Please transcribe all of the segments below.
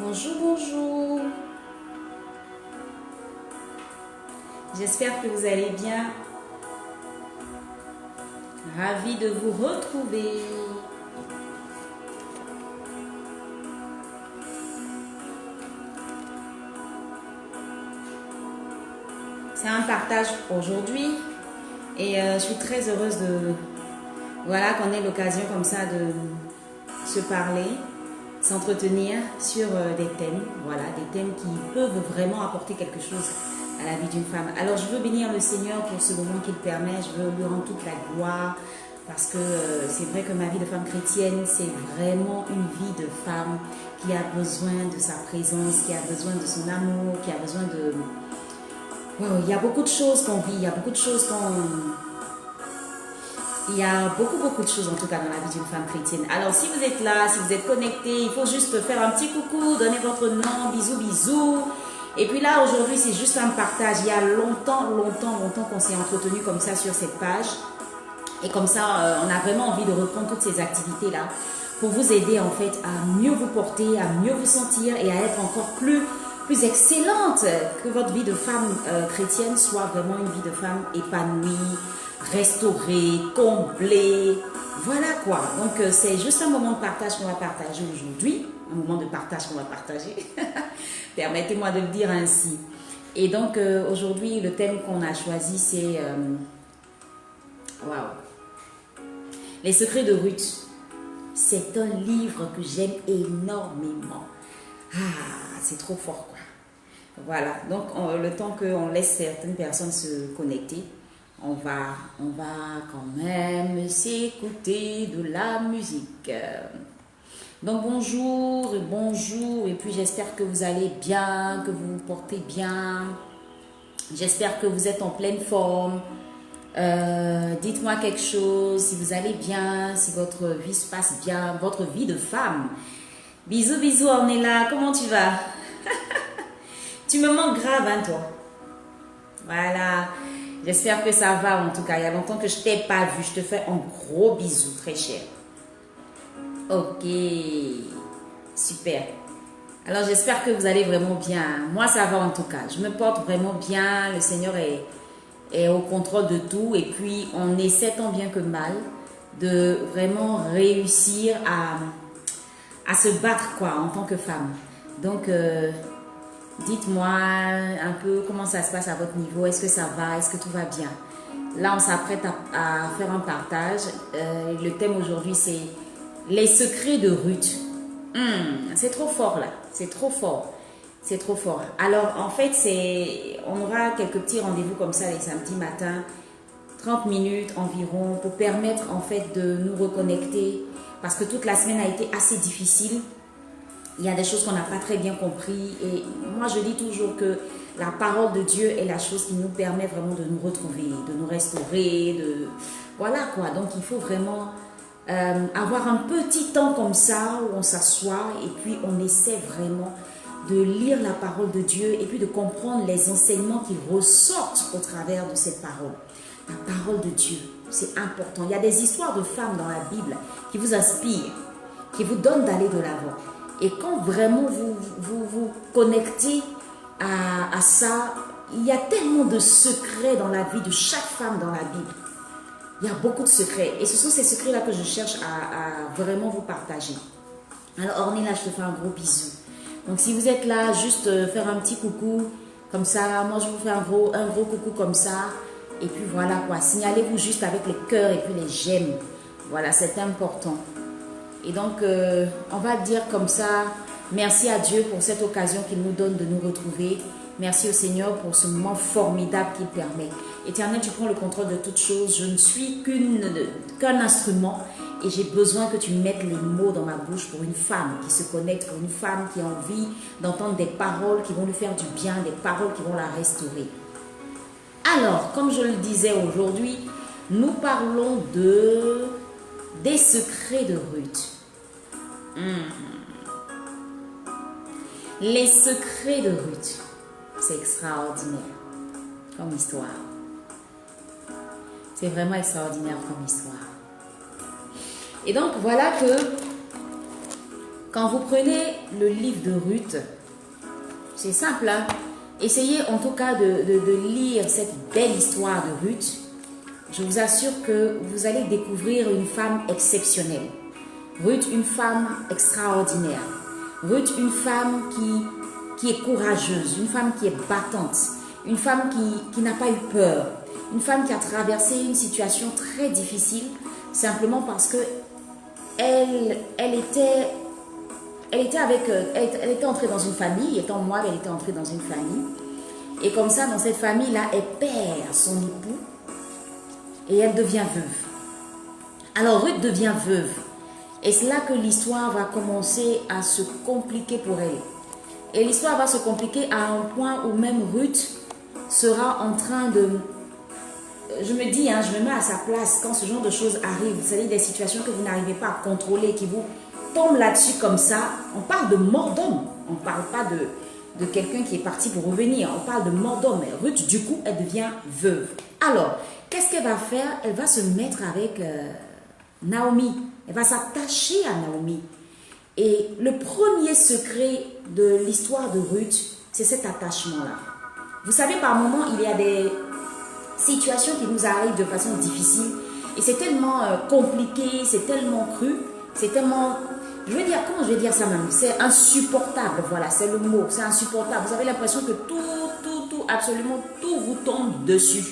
Bonjour, bonjour. J'espère que vous allez bien. Ravie de vous retrouver. C'est un partage aujourd'hui et je suis très heureuse qu'on ait l'occasion comme ça de se parler, s'entretenir sur des thèmes, des thèmes qui peuvent vraiment apporter quelque chose à la vie d'une femme. Alors je veux bénir le Seigneur pour ce moment qu'il permet, je veux lui rendre toute la gloire parce que c'est vrai que ma vie de femme chrétienne, c'est vraiment une vie de femme qui a besoin de sa présence, qui a besoin de son amour, qui a besoin de... il y a beaucoup de choses qu'on vit, il y a beaucoup de choses Il y a beaucoup de choses en tout cas dans la vie d'une femme chrétienne. Alors si vous êtes là, si vous êtes connecté, il faut juste faire un petit coucou, donner votre nom, bisous, bisous. Et puis là aujourd'hui c'est juste un partage. Il y a longtemps qu'on s'est entretenu comme ça sur cette page. Et comme ça on a vraiment envie de reprendre toutes ces activités là pour vous aider en fait à mieux vous porter, à mieux vous sentir et à être encore plus excellente, que votre vie de femme chrétienne soit vraiment une vie de femme épanouie, restaurée, comblée. Voilà quoi. Donc c'est juste un moment de partage qu'on va partager aujourd'hui. Un moment de partage qu'on va partager. Permettez-moi de le dire ainsi. Et donc aujourd'hui, le thème qu'on a choisi, c'est... Les secrets de Ruth. C'est un livre que j'aime énormément. C'est trop fort quoi. Voilà, donc le temps qu'on laisse certaines personnes se connecter, on va quand même s'écouter de la musique. Donc bonjour, et puis j'espère que vous allez bien, que vous vous portez bien. J'espère que vous êtes en pleine forme. Dites-moi quelque chose, si vous allez bien, si votre vie se passe bien, votre vie de femme. Bisous, bisous Ornella, comment tu vas? Tu me manques grave, hein, toi. Voilà. J'espère que ça va, en tout cas. Il y a longtemps que je ne t'ai pas vu. Je te fais un gros bisou, très cher. Ok. Super. Alors, j'espère que vous allez vraiment bien. Moi, ça va, en tout cas. Je me porte vraiment bien. Le Seigneur est au contrôle de tout. Et puis, on essaie tant bien que mal de vraiment réussir à se battre, quoi, en tant que femme. Donc... dites-moi un peu comment ça se passe à votre niveau. Est-ce que ça va? Est-ce que tout va bien? Là, on s'apprête à faire un partage. Le thème aujourd'hui, c'est les secrets de Ruth. C'est trop fort là. C'est trop fort. C'est trop fort. Alors, en fait, on aura quelques petits rendez-vous comme ça les samedis matins. 30 minutes environ pour permettre en fait de nous reconnecter. Parce que toute la semaine a été assez difficile. Il y a des choses qu'on n'a pas très bien compris et moi je dis toujours que la parole de Dieu est la chose qui nous permet vraiment de nous retrouver, de nous restaurer, voilà quoi. Donc il faut vraiment avoir un petit temps comme ça où on s'assoit et puis on essaie vraiment de lire la parole de Dieu et puis de comprendre les enseignements qui ressortent au travers de cette parole. La parole de Dieu, c'est important. Il y a des histoires de femmes dans la Bible qui vous inspirent, qui vous donnent d'aller de l'avant. Et quand vraiment vous connectez à ça, il y a tellement de secrets dans la vie de chaque femme dans la Bible. Il y a beaucoup de secrets. Et ce sont ces secrets-là que je cherche à vraiment vous partager. Alors Ornella, je te fais un gros bisou. Donc si vous êtes là, juste faire un petit coucou, comme ça, moi je vous fais un gros coucou comme ça. Et puis voilà quoi, signalez-vous juste avec les cœurs et puis les j'aime. Voilà, c'est important. Et donc, on va dire comme ça, merci à Dieu pour cette occasion qu'il nous donne de nous retrouver. Merci au Seigneur pour ce moment formidable qu'il permet. Éternel, tu prends le contrôle de toutes choses. Je ne suis qu'un instrument et j'ai besoin que tu mettes les mots dans ma bouche pour une femme qui se connecte, pour une femme qui a envie d'entendre des paroles qui vont lui faire du bien, des paroles qui vont la restaurer. Alors, comme je le disais aujourd'hui, nous parlons des secrets de Ruth. Les secrets de Ruth. C'est extraordinaire comme histoire. C'est vraiment extraordinaire comme histoire. Et donc voilà que quand vous prenez le livre de Ruth, c'est simple, hein? Essayez en tout cas de lire cette belle histoire de Ruth. Je vous assure que vous allez découvrir une femme exceptionnelle. Ruth, une femme extraordinaire. Ruth, une femme qui est courageuse, une femme qui est battante, une femme qui n'a pas eu peur, une femme qui a traversé une situation très difficile simplement parce que elle était entrée dans une famille, étant Moab, elle était entrée dans une famille. Et comme ça, dans cette famille-là, elle perd son époux et elle devient veuve. Alors, Ruth devient veuve. Et c'est là que l'histoire va commencer à se compliquer pour elle. Et l'histoire va se compliquer à un point où même Ruth sera en train de... Je me dis, hein, je me mets à sa place quand ce genre de choses arrive. Vous savez, des situations que vous n'arrivez pas à contrôler, qui vous tombent là-dessus comme ça. On parle de mort d'homme. On ne parle pas de quelqu'un qui est parti pour revenir. On parle de mort d'homme. Ruth, du coup, elle devient veuve. Alors, qu'est-ce qu'elle va faire? Elle va se mettre avec Naomi. Elle va s'attacher à Naomi. Et le premier secret de l'histoire de Ruth, c'est cet attachement-là. Vous savez, par moments, il y a des situations qui nous arrivent de façon difficile. Et c'est tellement compliqué, c'est tellement cru, c'est tellement... Je veux dire, comment je vais dire ça même? C'est insupportable, voilà, c'est le mot, c'est insupportable. Vous avez l'impression que tout, absolument tout vous tombe dessus.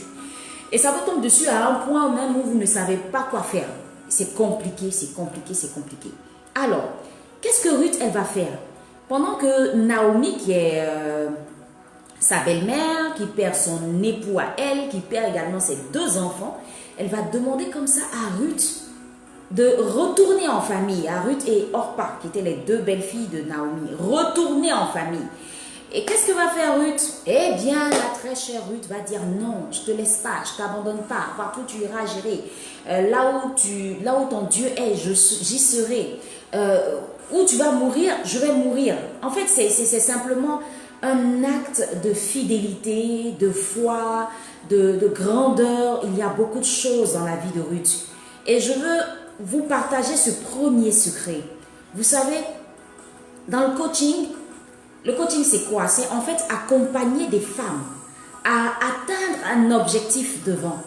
Et ça vous tombe dessus à un point même où vous ne savez pas quoi faire. C'est compliqué, c'est compliqué, c'est compliqué. Alors, qu'est-ce que Ruth, elle va faire? Pendant que Naomi, qui est sa belle-mère, qui perd son époux à elle, qui perd également ses 2 enfants, elle va demander comme ça à Ruth de retourner en famille, à Ruth et Orpa, qui étaient les 2 belles-filles de Naomi, retourner en famille. Et qu'est-ce que va faire Ruth? Eh bien, la très chère Ruth va dire non, je ne te laisse pas, je ne t'abandonne pas, partout tu iras gérer. Là où ton Dieu est, j'y serai. Où tu vas mourir, je vais mourir. En fait, c'est simplement un acte de fidélité, de foi, de grandeur. Il y a beaucoup de choses dans la vie de Ruth. Et je veux vous partager ce premier secret. Vous savez, dans le coaching c'est quoi? C'est en fait accompagner des femmes à atteindre un objectif devant.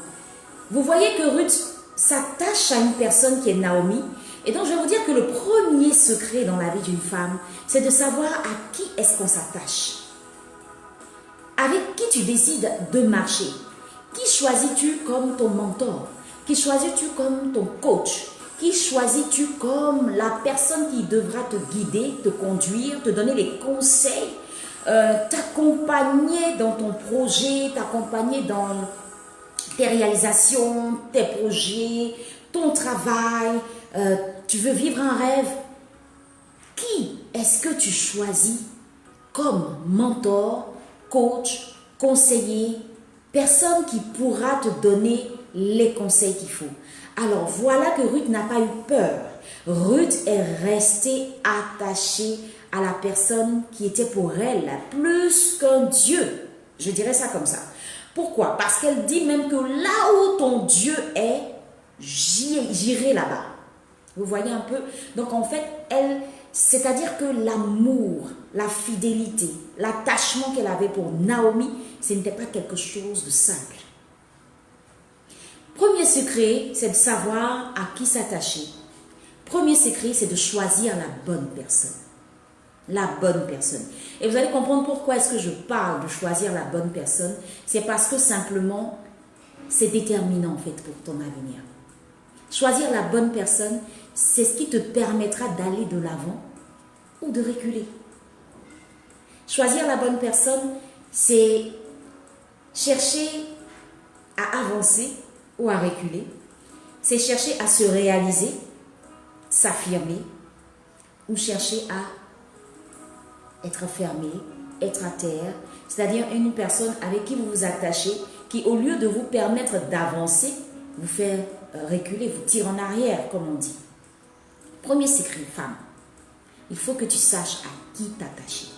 Vous voyez que Ruth s'attache à une personne qui est Naomi. Et donc je vais vous dire que le premier secret dans la vie d'une femme, c'est de savoir à qui est-ce qu'on s'attache. Avec qui tu décides de marcher? Qui choisis-tu comme ton mentor? Qui choisis-tu comme ton coach? Qui choisis-tu comme la personne qui devra te guider, te conduire, te donner les conseils, t'accompagner dans ton projet, t'accompagner dans tes réalisations, tes projets, ton travail, tu veux vivre un rêve? Qui est-ce que tu choisis comme mentor, coach, conseiller, personne qui pourra te donner les conseils qu'il faut? Alors voilà que Ruth n'a pas eu peur. Ruth est restée attachée à la personne qui était pour elle plus qu'un Dieu. Je dirais ça comme ça. Pourquoi? Parce qu'elle dit même que là où ton Dieu est, j'irai là-bas. Vous voyez un peu? Donc en fait, c'est-à-dire que l'amour, la fidélité, l'attachement qu'elle avait pour Naomi, ce n'était pas quelque chose de simple. Premier secret, c'est de savoir à qui s'attacher. Premier secret, c'est de choisir la bonne personne. La bonne personne. Et vous allez comprendre pourquoi est-ce que je parle de choisir la bonne personne. C'est parce que simplement, c'est déterminant en fait pour ton avenir. Choisir la bonne personne, c'est ce qui te permettra d'aller de l'avant ou de reculer. Choisir la bonne personne, c'est chercher à avancer ou à reculer. C'est chercher à se réaliser, s'affirmer ou chercher à être fermé, être à terre. C'est-à-dire une personne avec qui vous vous attachez, qui au lieu de vous permettre d'avancer, vous fait reculer, vous tire en arrière, comme on dit. Premier secret, femme. Il faut que tu saches à qui t'attacher.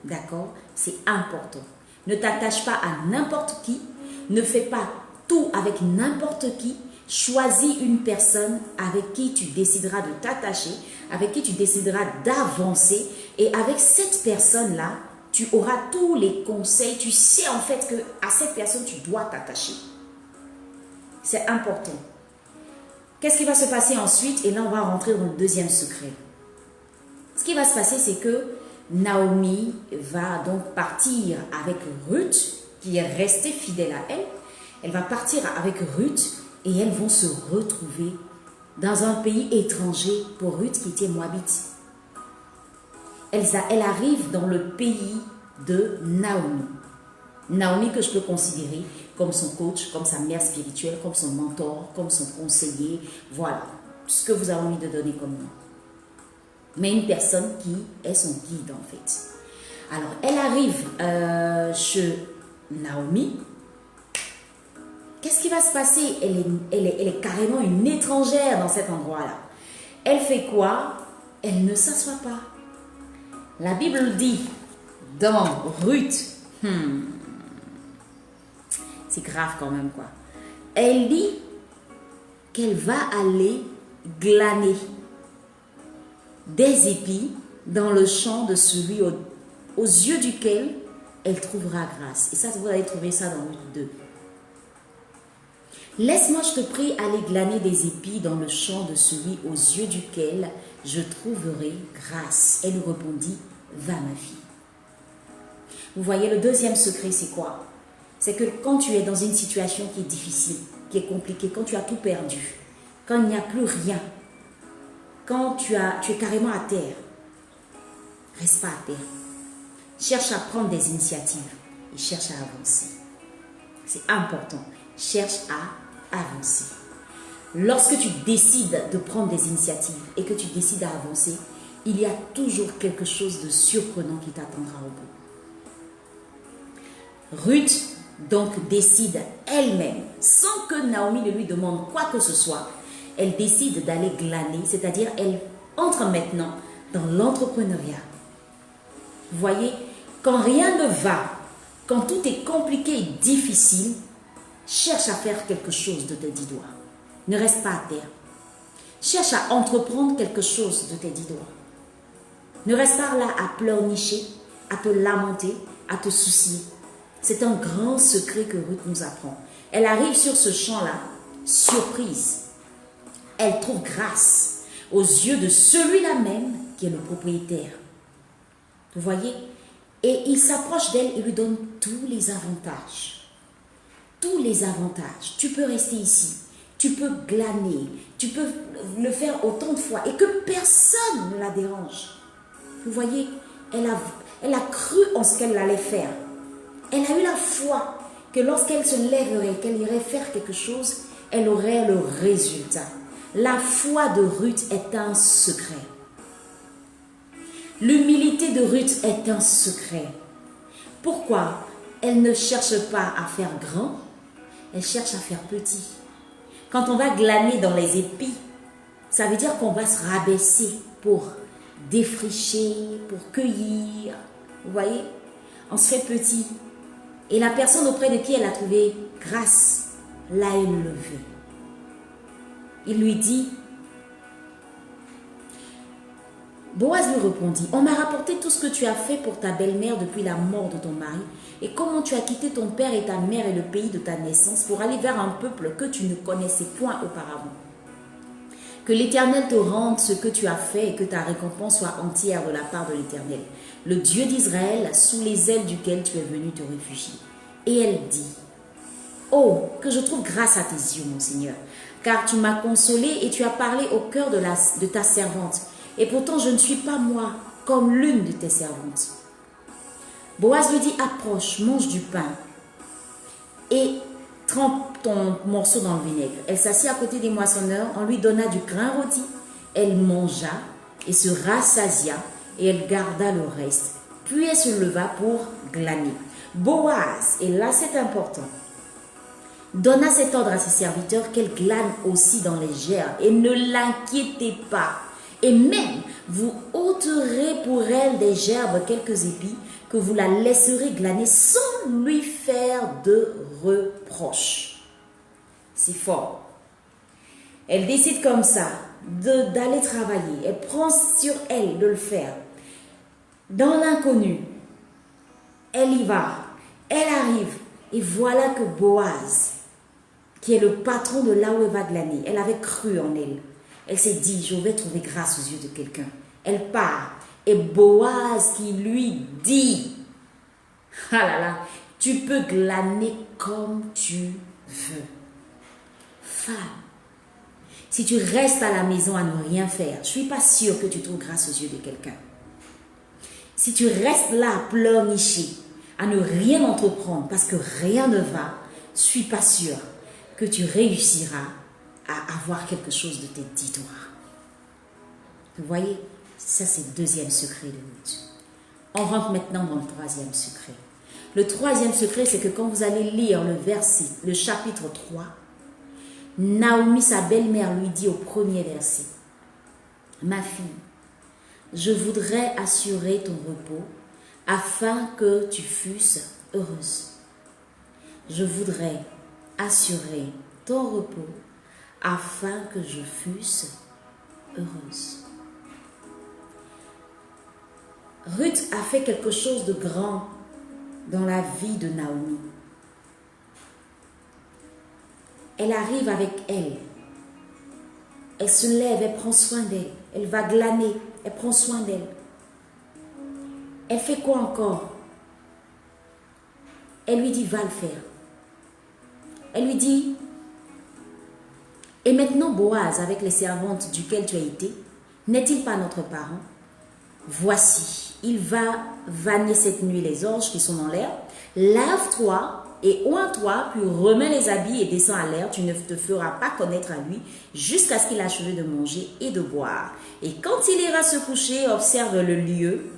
D'accord? C'est important. Ne t'attache pas à n'importe qui. Ne fais pas tout avec n'importe qui. Choisis une personne avec qui tu décideras de t'attacher, avec qui tu décideras d'avancer. Et avec cette personne-là, tu auras tous les conseils. Tu sais en fait qu'à cette personne, tu dois t'attacher. C'est important. Qu'est-ce qui va se passer ensuite? Et là, on va rentrer dans le deuxième secret. Ce qui va se passer, c'est que Naomi va donc partir avec Ruth, qui est restée fidèle à elle. Elle va partir avec Ruth et elles vont se retrouver dans un pays étranger pour Ruth qui était moabite. Elle arrive dans le pays de Naomi. Naomi que je peux considérer comme son coach, comme sa mère spirituelle, comme son mentor, comme son conseiller. Voilà, ce que vous avez envie de donner comme nom. Mais une personne qui est son guide en fait. Alors, elle arrive chez Naomi. Qu'est-ce qui va se passer? Elle est carrément une étrangère dans cet endroit-là. Elle fait quoi? Elle ne s'assoit pas. La Bible dit dans Ruth, c'est grave quand même quoi. Elle dit qu'elle va aller glaner des épis dans le champ de celui aux yeux duquel elle trouvera grâce. Et ça, vous allez trouver ça dans Ruth 2. Laisse-moi, je te prie, aller glaner des épis dans le champ de celui aux yeux duquel je trouverai grâce. Elle répondit, va ma fille. Vous voyez, le deuxième secret, c'est quoi? C'est que quand tu es dans une situation qui est difficile, qui est compliquée, quand tu as tout perdu, quand il n'y a plus rien, quand tu es carrément à terre, reste pas à terre. Cherche à prendre des initiatives et cherche à avancer. C'est important. Cherche à avancer. Lorsque tu décides de prendre des initiatives et que tu décides à avancer, il y a toujours quelque chose de surprenant qui t'attendra au bout. Ruth donc décide elle-même, sans que Naomi ne lui demande quoi que ce soit, elle décide d'aller glaner, c'est-à-dire elle entre maintenant dans l'entrepreneuriat. Vous voyez, quand rien ne va, quand tout est compliqué et difficile, cherche à faire quelque chose de tes 10 doigts. Ne reste pas à terre. Cherche à entreprendre quelque chose de tes 10 doigts. Ne reste pas là à pleurnicher, à te lamenter, à te soucier. C'est un grand secret que Ruth nous apprend. Elle arrive sur ce champ-là, surprise. Elle trouve grâce aux yeux de celui-là même qui est le propriétaire. Vous voyez? Et il s'approche d'elle et lui donne tous les avantages. Tous les avantages. Tu peux rester ici. Tu peux glaner. Tu peux le faire autant de fois et que personne ne la dérange. Vous voyez? Elle a cru en ce qu'elle allait faire. Elle a eu la foi que lorsqu'elle se lèverait, qu'elle irait faire quelque chose, elle aurait le résultat. La foi de Ruth est un secret. L'humilité de Ruth est un secret. Pourquoi? Elle ne cherche pas à faire grand, elle cherche à faire petit. Quand on va glaner dans les épis, ça veut dire qu'on va se rabaisser pour défricher, pour cueillir. Vous voyez? On se fait petit. Et la personne auprès de qui elle a trouvé grâce l'a élevé. Il lui dit, Boaz lui répondit, on m'a rapporté tout ce que tu as fait pour ta belle-mère depuis la mort de ton mari et comment tu as quitté ton père et ta mère et le pays de ta naissance pour aller vers un peuple que tu ne connaissais point auparavant. Que l'Éternel te rende ce que tu as fait et que ta récompense soit entière de la part de l'Éternel, le Dieu d'Israël, sous les ailes duquel tu es venu te réfugier. Et elle dit, oh, que je trouve grâce à tes yeux, mon Seigneur, car tu m'as consolé et tu as parlé au cœur de ta servante. Et pourtant, je ne suis pas moi, comme l'une de tes servantes. Boaz lui dit, approche, mange du pain et trempe ton morceau dans le vinaigre. Elle s'assit à côté des moissonneurs, on lui donna du grain rôti. Elle mangea et se rassasia et elle garda le reste. Puis elle se leva pour glaner. Boaz, et là c'est important, donna cet ordre à ses serviteurs qu'elle glane aussi dans les gerbes et ne l'inquiétez pas. Et même, vous ôterez pour elle des gerbes quelques épis que vous la laisserez glaner sans lui faire de reproche. C'est fort. Elle décide comme ça d'aller travailler. Elle prend sur elle de le faire. Dans l'inconnu, elle y va. Elle arrive. Et voilà que Boaz, qui est le patron de là où elle va glaner, elle avait cru en elle. Elle s'est dit, je vais trouver grâce aux yeux de quelqu'un. Elle part. Et Boaz qui lui dit, ah là là, tu peux glaner comme tu veux. Femme, si tu restes à la maison à ne rien faire, je ne suis pas sûre que tu trouves grâce aux yeux de quelqu'un. Si tu restes là à pleurnicher, à ne rien entreprendre parce que rien ne va, je ne suis pas sûre que tu réussiras à avoir quelque chose de tes 10 doigts. Vous voyez, ça c'est le deuxième secret de Ruth. On rentre maintenant dans le troisième secret. Le troisième secret, c'est que quand vous allez lire le chapitre 3, Naomi, sa belle-mère, lui dit au premier verset, « Ma fille, je voudrais assurer ton repos afin que tu fusses heureuse. Je voudrais assurer ton repos afin que je fusse heureuse. » Ruth a fait quelque chose de grand dans la vie de Naomi. Elle arrive avec elle. Elle se lève, elle prend soin d'elle. Elle va glaner, elle prend soin d'elle. Elle fait quoi encore? Elle lui dit, va le faire. Elle lui dit, et maintenant Boaz, avec les servantes duquel tu as été, n'est-il pas notre parent? Voici, il va vanner cette nuit les orges qui sont dans l'air. Lave-toi et oins-toi, puis remets les habits et descends à l'air. Tu ne te feras pas connaître à lui jusqu'à ce qu'il ait achevé de manger et de boire. Et quand il ira se coucher, observe le lieu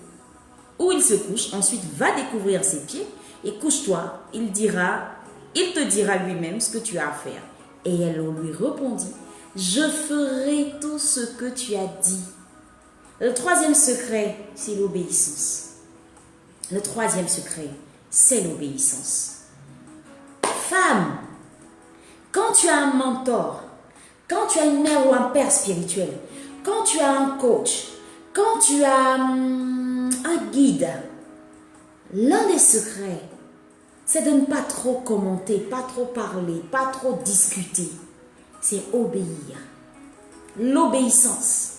où il se couche. Ensuite, va découvrir ses pieds et couche-toi. Il te dira lui-même ce que tu as à faire. Et elle lui répondit, je ferai tout ce que tu as dit. Le troisième secret, c'est l'obéissance. Le troisième secret, c'est l'obéissance. Femme, quand tu as un mentor, quand tu as une mère ou un père spirituel, quand tu as un coach, quand tu as un guide, l'un des secrets, c'est de ne pas trop commenter, pas trop parler, pas trop discuter. C'est obéir. L'obéissance.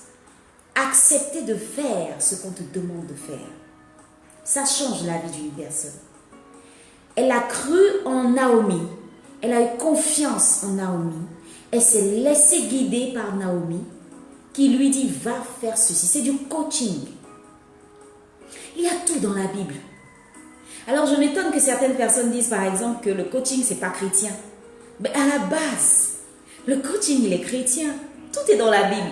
Accepter de faire ce qu'on te demande de faire. Ça change la vie d'une personne. Elle a cru en Naomi. Elle a eu confiance en Naomi. Elle s'est laissée guider par Naomi qui lui dit, va faire ceci. C'est du coaching. Il y a tout dans la Bible. Alors je m'étonne que certaines personnes disent par exemple que le coaching c'est pas chrétien. Mais à la base, le coaching il est chrétien. Tout est dans la Bible.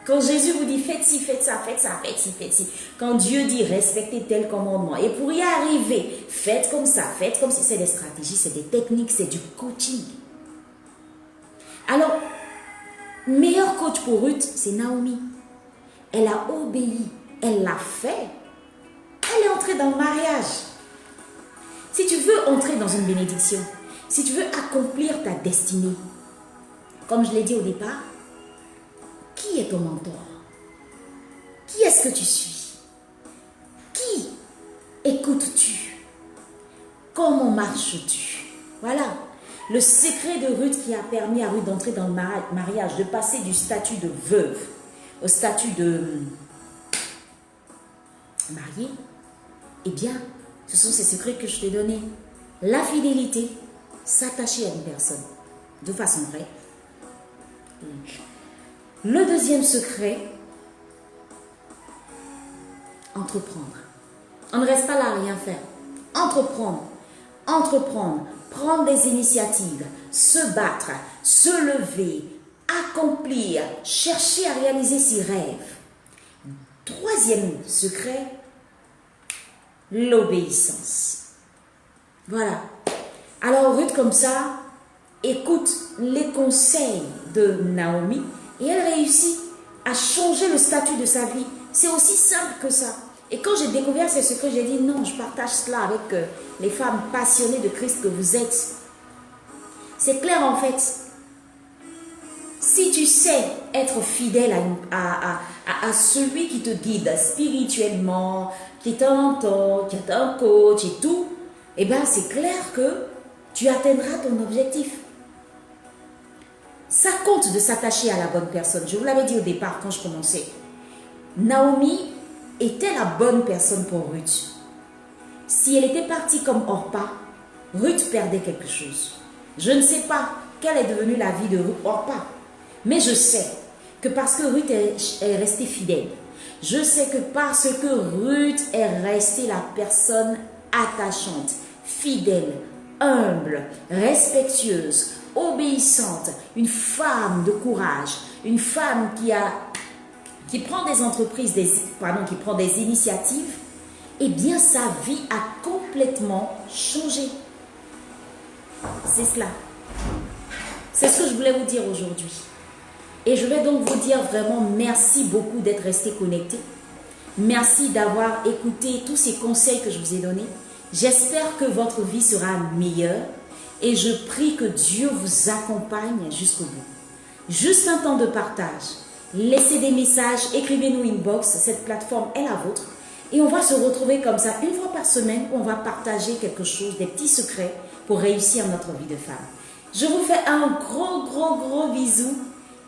Quand Jésus vous dit faites ci, faites ça, faites ça, faites ci, faites ci. Quand Dieu dit respectez tel commandement. Et pour y arriver, faites comme ça, faites comme si c'est des stratégies, c'est des techniques, c'est du coaching. Alors, meilleur coach pour Ruth, c'est Naomi. Elle a obéi, elle l'a fait. Elle est entrée dans le mariage. Si tu veux entrer dans une bénédiction, si tu veux accomplir ta destinée, comme je l'ai dit au départ, qui est ton mentor? Qui est-ce que tu suis? Qui écoutes-tu? Comment marches-tu? Voilà, le secret de Ruth qui a permis à Ruth d'entrer dans le mariage, de passer du statut de veuve au statut de mariée. Eh bien, ce sont ces secrets que je t'ai donnés. La fidélité, s'attacher à une personne de façon vraie. Le deuxième secret, entreprendre. On ne reste pas là à rien faire. Entreprendre, prendre des initiatives, se battre, se lever, accomplir, chercher à réaliser ses rêves. Troisième secret, l'obéissance. Voilà. Alors Ruth comme ça, écoute les conseils de Naomi et elle réussit à changer le statut de sa vie. C'est aussi simple que ça. Et quand j'ai découvert ce secret, j'ai dit non, je partage cela avec les femmes passionnées de Christ que vous êtes. C'est clair en fait. Si tu sais être fidèle à celui qui te guide spirituellement, qui est un mentor, qui est un coach et tout, eh bien c'est clair que tu atteindras ton objectif. Ça compte de s'attacher à la bonne personne. Je vous l'avais dit au départ quand je commençais. Naomi était la bonne personne pour Ruth. Si elle était partie comme Orpa, Ruth perdait quelque chose. Je ne sais pas quelle est devenue la vie de Orpa. Mais je sais que parce que Ruth est restée fidèle, je sais que parce que Ruth est restée la personne attachante, fidèle, humble, respectueuse, obéissante, une femme de courage, une femme qui prend des entreprises, qui prend des initiatives, eh bien sa vie a complètement changé. C'est cela. C'est ce que je voulais vous dire aujourd'hui. Et je vais donc vous dire vraiment merci beaucoup d'être resté connecté. Merci d'avoir écouté tous ces conseils que je vous ai donnés. J'espère que votre vie sera meilleure et je prie que Dieu vous accompagne jusqu'au bout. Juste un temps de partage. Laissez des messages, écrivez-nous inbox. Cette plateforme est la vôtre. Et on va se retrouver comme ça une fois par semaine où on va partager quelque chose, des petits secrets pour réussir notre vie de femme. Je vous fais un gros bisou.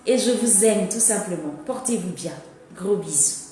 Et je vous aime tout simplement. Portez-vous bien. Gros bisous.